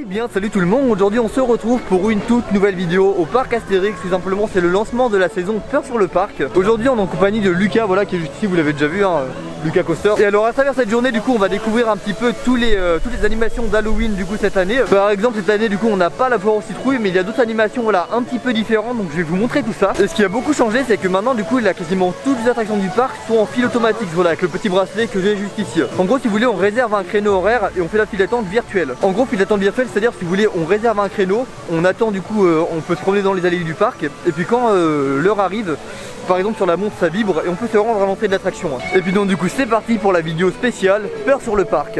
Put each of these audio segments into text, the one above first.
Eh bien salut tout le monde, aujourd'hui on se retrouve pour une toute nouvelle vidéo au parc Astérix. Tout simplement c'est le lancement de la saison Peur sur le parc. Aujourd'hui on est en compagnie de Lucas, voilà, qui est juste ici, vous l'avez déjà vu hein, Lucas Coaster. Et alors à travers cette journée du coup on va découvrir un petit peu toutes les animations d'Halloween du coup cette année. Par exemple cette année du coup on n'a pas la foire aux citrouilles, mais il y a d'autres animations voilà un petit peu différentes, donc je vais vous montrer tout ça. Et ce qui a beaucoup changé c'est que maintenant du coup il y a quasiment toutes les attractions du parc sont en file automatique, voilà, avec le petit bracelet que j'ai juste ici. En gros si vous voulez on réserve un créneau horaire et on fait la file d'attente virtuelle. En gros file d'attente virtuelle c'est à dire si vous voulez on réserve un créneau, on attend du coup on peut se promener dans les allées du parc et puis quand l'heure arrive, par exemple sur la montre ça vibre et on peut se rendre à l'entrée de l'attraction. Et puis donc du coup c'est parti pour la vidéo spéciale Peur sur le parc.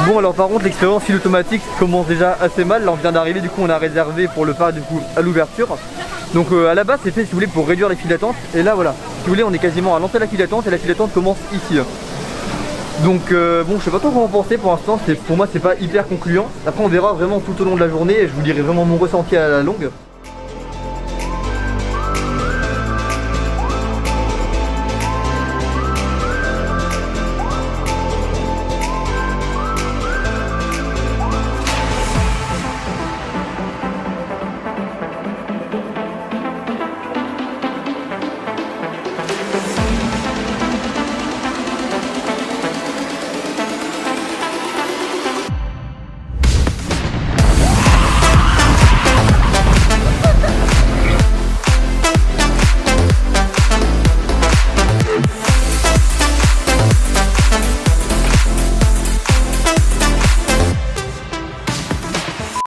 Bon alors par contre l'expérience file automatique commence déjà assez mal. Là on vient d'arriver, du coup on a réservé pour le parc du coup à l'ouverture. Donc à la base c'est fait si vous voulez pour réduire les files d'attente. Et là voilà, si vous voulez on est quasiment à l'entrée de la file d'attente et la file d'attente commence ici. Donc bon je sais pas trop comment penser pour l'instant, pour moi c'est pas hyper concluant. Après on verra vraiment tout au long de la journée et je vous dirai vraiment mon ressenti à la longue.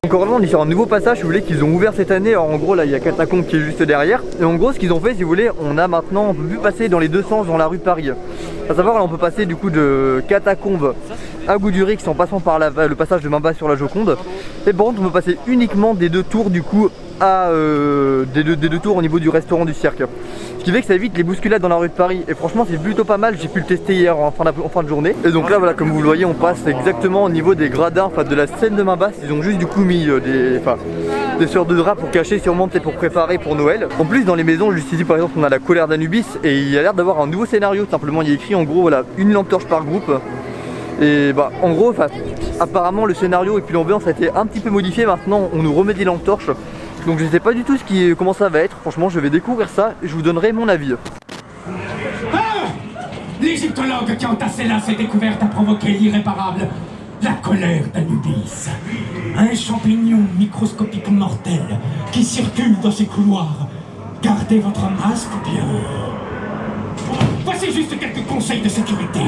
Encore là on est sur un nouveau passage si vous voulez qu'ils ont ouvert cette année. Alors en gros là il y a Catacombe qui est juste derrière. Et en gros ce qu'ils ont fait si vous voulez on a maintenant, on peut plus passer dans les deux sens dans la rue de Paris. A savoir là on peut passer du coup de Catacombe à Goudurix en passant par le passage de Mamba sur la Joconde. Et par contre on peut passer uniquement des deux tours du coup à des deux tours au niveau du restaurant du cirque. Ce qui fait que ça évite les bousculades dans la rue de Paris. Et franchement c'est plutôt pas mal, j'ai pu le tester hier en fin de journée. Et donc là voilà comme vous le voyez on passe exactement au niveau des gradins, enfin de la scène de Mamba. Ils ont juste du coup mis des sortes de draps pour cacher, sûrement peut-être pour préparer pour Noël. En plus dans les maisons juste ici par exemple on a la colère d'Anubis et il y a l'air d'avoir un nouveau scénario. Simplement il y a écrit en gros voilà une lampe torche par groupe. Et bah en gros apparemment le scénario et puis l'ambiance a été un petit peu modifié. Maintenant on nous remet des lampes torches. Donc je sais pas du tout comment ça va être. Franchement je vais découvrir ça et je vous donnerai mon avis. Ah, l'égyptologue qui a entassé là cette découverte a provoqué l'irréparable. La colère d'Anubis. Un champignon microscopique mortel qui circule dans ces couloirs. Gardez votre masque bien. Voici juste quelques conseils de sécurité.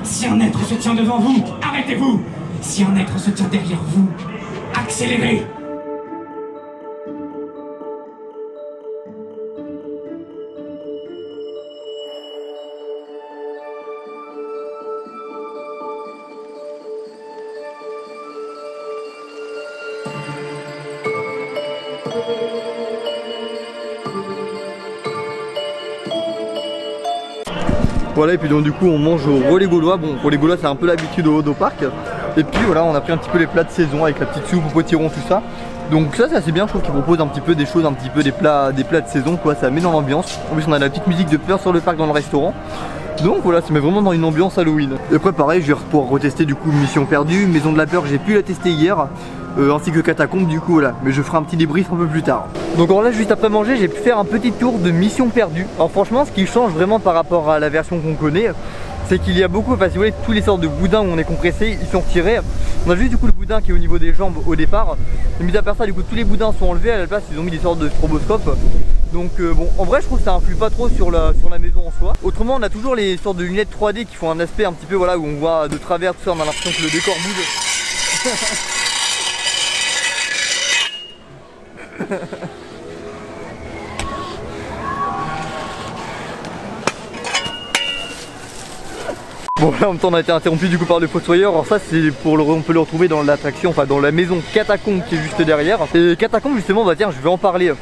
Si un être se tient devant vous, arrêtez-vous. Si un être se tient derrière vous, accélérez. Voilà et puis donc du coup on mange au relais gaulois. Bon relais gaulois c'est un peu l'habitude au parc. Et puis voilà on a pris un petit peu les plats de saison avec la petite soupe au potiron tout ça. Donc ça c'est assez bien, je trouve qu'ils proposent un petit peu des choses, un petit peu des plats de saison quoi, ça met dans l'ambiance. En plus on a la petite musique de Peur sur le parc dans le restaurant. Donc voilà, ça met vraiment dans une ambiance Halloween. Et après pareil, je vais pouvoir retester du coup Mission Perdue, Maison de la Peur, j'ai pu la tester hier, ainsi que Catacombe du coup voilà. Mais je ferai un petit débrief un peu plus tard. Donc alors là juste après manger, j'ai pu faire un petit tour de Mission Perdue. Alors franchement ce qui change vraiment par rapport à la version qu'on connaît, c'est qu'il y a beaucoup, enfin si vous voulez, tous les sortes de boudins où on est compressé, ils sont retirés. On a juste du coup le boudin qui est au niveau des jambes au départ. Et mis à part ça, du coup tous les boudins sont enlevés, à la place ils ont mis des sortes de stroboscopes. Donc bon, en vrai je trouve que ça influe pas trop sur la maison en soi. Autrement on a toujours les sortes de lunettes 3D qui font un aspect un petit peu voilà où on voit de travers tout ça, on a l'impression que le décor bouge. Bon là en même temps on a été interrompu du coup par le fossoyeur. Alors ça c'est pour on peut le retrouver dans l'attraction, enfin dans la maison Catacombe qui est juste derrière. Et Catacombe justement bah tiens je vais en parler.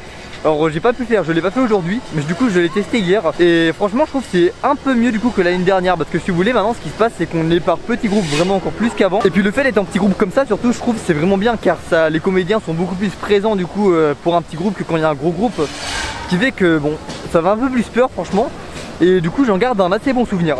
Alors j'ai pas pu le faire, je l'ai pas fait aujourd'hui, mais du coup je l'ai testé hier. Et franchement je trouve que c'est un peu mieux du coup que l'année dernière. Parce que si vous voulez maintenant ce qui se passe c'est qu'on est par petits groupes vraiment encore plus qu'avant. Et puis le fait d'être en petit groupe comme ça surtout je trouve c'est vraiment bien. Car ça, les comédiens sont beaucoup plus présents du coup pour un petit groupe que quand il y a un gros groupe. Ce qui fait que bon ça va un peu plus peur franchement. Et du coup j'en garde un assez bon souvenir.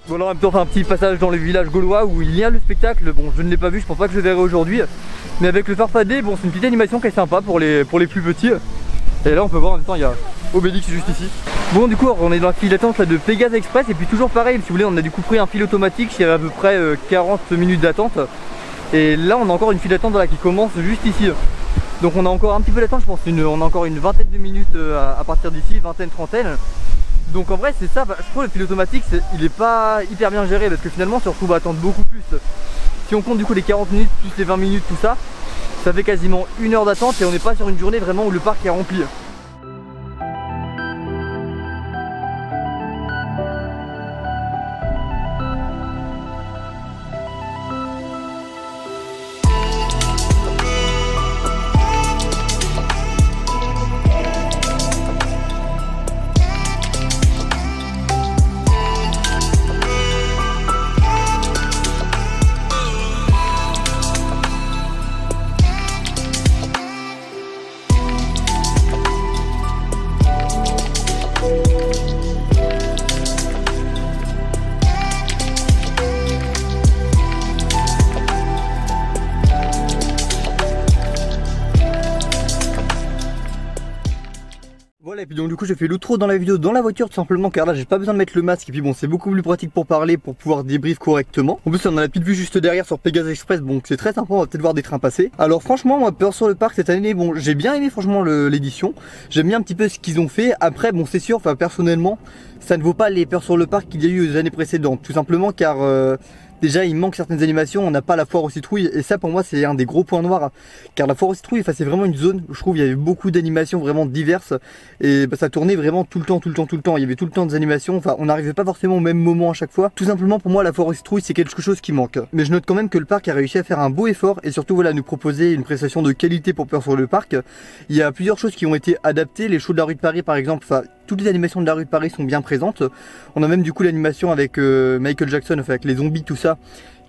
Bon alors en même temps on fait un petit passage dans le village gaulois où il y a le spectacle. Bon je ne l'ai pas vu, je pense pas que je le verrai aujourd'hui. Mais avec le farfadet, bon c'est une petite animation qui est sympa pour les plus petits. Et là on peut voir en même temps il y a Obélix juste ici. Bon du coup on est dans la file d'attente là de Pégase Express. Et puis toujours pareil, si vous voulez on a du coup pris un fil automatique. Il y avait à peu près 40 minutes d'attente. Et là on a encore une file d'attente qui commence juste ici. Donc on a encore un petit peu d'attente, je pense on a encore une vingtaine de minutes à partir d'ici, vingtaine, trentaine. Donc en vrai c'est ça, je trouve le fil automatique il est pas hyper bien géré parce que finalement on se retrouve à attendre beaucoup plus. Si on compte du coup les 40 minutes plus les 20 minutes tout ça, ça fait quasiment 1 heure d'attente et on n'est pas sur une journée vraiment où le parc est rempli. Voilà, et puis donc du coup j'ai fait l'outro dans la vidéo dans la voiture tout simplement car là j'ai pas besoin de mettre le masque et puis bon c'est beaucoup plus pratique pour parler, pour pouvoir débrief correctement. En plus on a la petite vue juste derrière sur Pégase Express, donc c'est très sympa, on va peut-être voir des trains passer. Alors franchement moi Peur sur le parc cette année, bon j'ai bien aimé franchement l'édition, j'aime bien un petit peu ce qu'ils ont fait. Après bon c'est sûr, enfin personnellement ça ne vaut pas les Peur sur le parc qu'il y a eu les années précédentes, tout simplement car déjà il manque certaines animations, on n'a pas la foire aux citrouilles et ça pour moi c'est un des gros points noirs. Car la foire aux citrouilles, c'est vraiment une zone où je trouve il y avait beaucoup d'animations vraiment diverses. Et ça tournait vraiment tout le temps. Il y avait tout le temps des animations, enfin on n'arrivait pas forcément au même moment à chaque fois. Tout simplement pour moi la foire aux citrouilles c'est quelque chose qui manque. Mais je note quand même que le parc a réussi à faire un beau effort et surtout voilà nous proposer une prestation de qualité pour Peur sur le parc. Il y a plusieurs choses qui ont été adaptées, les shows de la rue de Paris par exemple, enfin toutes les animations de la rue de Paris sont bien présentes. On a même du coup l'animation avec Michael Jackson, enfin avec les zombies tout ça,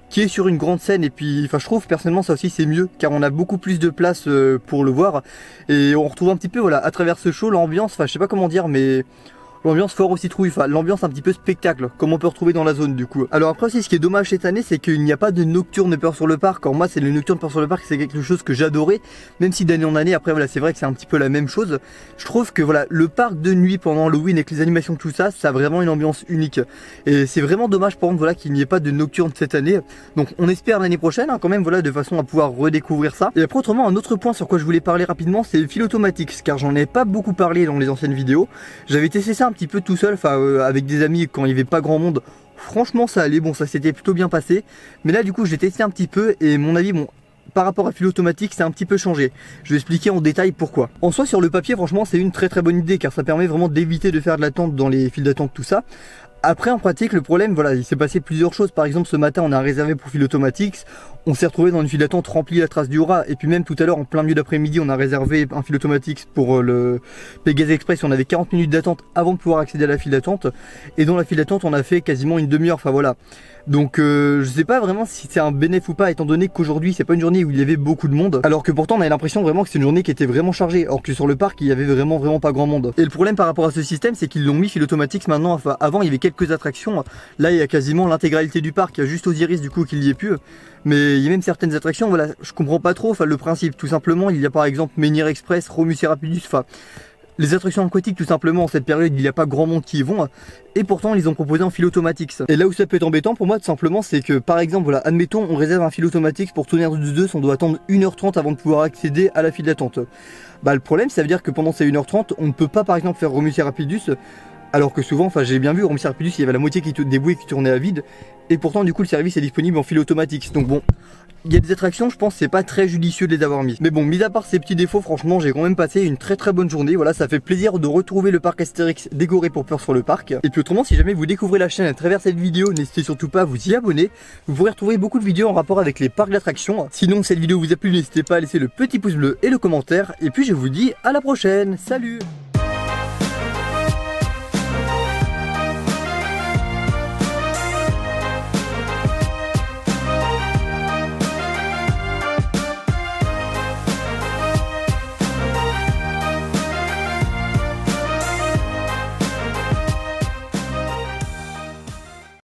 qui est sur une grande scène. Et puis enfin je trouve personnellement ça aussi c'est mieux car on a beaucoup plus de place pour le voir. Et on retrouve un petit peu voilà à travers ce show l'ambiance, enfin je sais pas comment dire mais l'ambiance foire aux citrouilles, enfin l'ambiance un petit peu spectacle comme on peut retrouver dans la zone du coup. Alors après aussi ce qui est dommage cette année c'est qu'il n'y a pas de nocturne Peur sur le parc. Or moi c'est le nocturne Peur sur le parc, c'est quelque chose que j'adorais, même si d'année en année après voilà c'est vrai que c'est un petit peu la même chose. Je trouve que voilà le parc de nuit pendant Halloween avec les animations tout ça, ça a vraiment une ambiance unique. Et c'est vraiment dommage par contre voilà qu'il n'y ait pas de nocturne cette année. Donc on espère l'année prochaine quand même voilà de façon à pouvoir redécouvrir ça. Et après autrement un autre point sur quoi je voulais parler rapidement c'est le fil automatique, car j'en ai pas beaucoup parlé dans les anciennes vidéos. J'avais testé ça un petit peu tout seul, enfin avec des amis quand il n'y avait pas grand monde. Franchement ça allait, bon ça s'était plutôt bien passé. Mais là du coup j'ai testé un petit peu et mon avis bon par rapport à fil automatique c'est un petit peu changé. Je vais expliquer en détail pourquoi. En soi sur le papier franchement c'est une très bonne idée car ça permet vraiment d'éviter de faire de l'attente dans les files d'attente tout ça. Après en pratique le problème voilà il s'est passé plusieurs choses. Par exemple ce matin on a réservé pour fil automatique, on s'est retrouvé dans une file d'attente remplie à la trace du rat. Et puis même tout à l'heure en plein milieu d'après-midi on a réservé un fil automatique pour le Pégase Express. On avait 40 minutes d'attente avant de pouvoir accéder à la file d'attente. Et dans la file d'attente on a fait quasiment une demi-heure, enfin voilà. Donc je sais pas vraiment si c'est un bénéfice ou pas étant donné qu'aujourd'hui c'est pas une journée où il y avait beaucoup de monde. Alors que pourtant on avait l'impression vraiment que c'est une journée qui était vraiment chargée. Or que sur le parc il y avait vraiment pas grand monde. Et le problème par rapport à ce système c'est qu'ils l'ont mis fil automatique maintenant. Enfin avant il y avait quelques attractions. Là il y a quasiment l'intégralité du parc. Il y a juste Osiris du coup qu'il y ait plus. Mais Et il y a même certaines attractions, voilà, je comprends pas trop, enfin le principe, tout simplement, il y a par exemple Menhir Express, Romus et Rapidus, enfin les attractions aquatiques tout simplement en cette période il n'y a pas grand monde qui y vont et pourtant ils ont proposé en fil automatique. Et là où ça peut être embêtant pour moi tout simplement c'est que par exemple voilà admettons on réserve un fil automatique pour Tonnerre de Zeus, on doit attendre 1h30 avant de pouvoir accéder à la file d'attente. Bah le problème ça veut dire que pendant ces 1h30 on ne peut pas par exemple faire Romus et Rapidus alors que souvent, enfin j'ai bien vu Romus et Rapidus il y avait la moitié des bouées qui tournaient à vide et pourtant du coup le service est disponible en fil automatique. Donc bon, il y a des attractions, je pense c'est pas très judicieux de les avoir mis. Mais bon, mis à part ces petits défauts, franchement j'ai quand même passé une très bonne journée. Voilà, ça fait plaisir de retrouver le parc Astérix décoré pour Peur sur le parc. Et puis autrement, si jamais vous découvrez la chaîne à travers cette vidéo, n'hésitez surtout pas à vous y abonner. Vous pourrez retrouver beaucoup de vidéos en rapport avec les parcs d'attractions. Sinon, cette vidéo vous a plu, n'hésitez pas à laisser le petit pouce bleu et le commentaire. Et puis je vous dis à la prochaine, salut!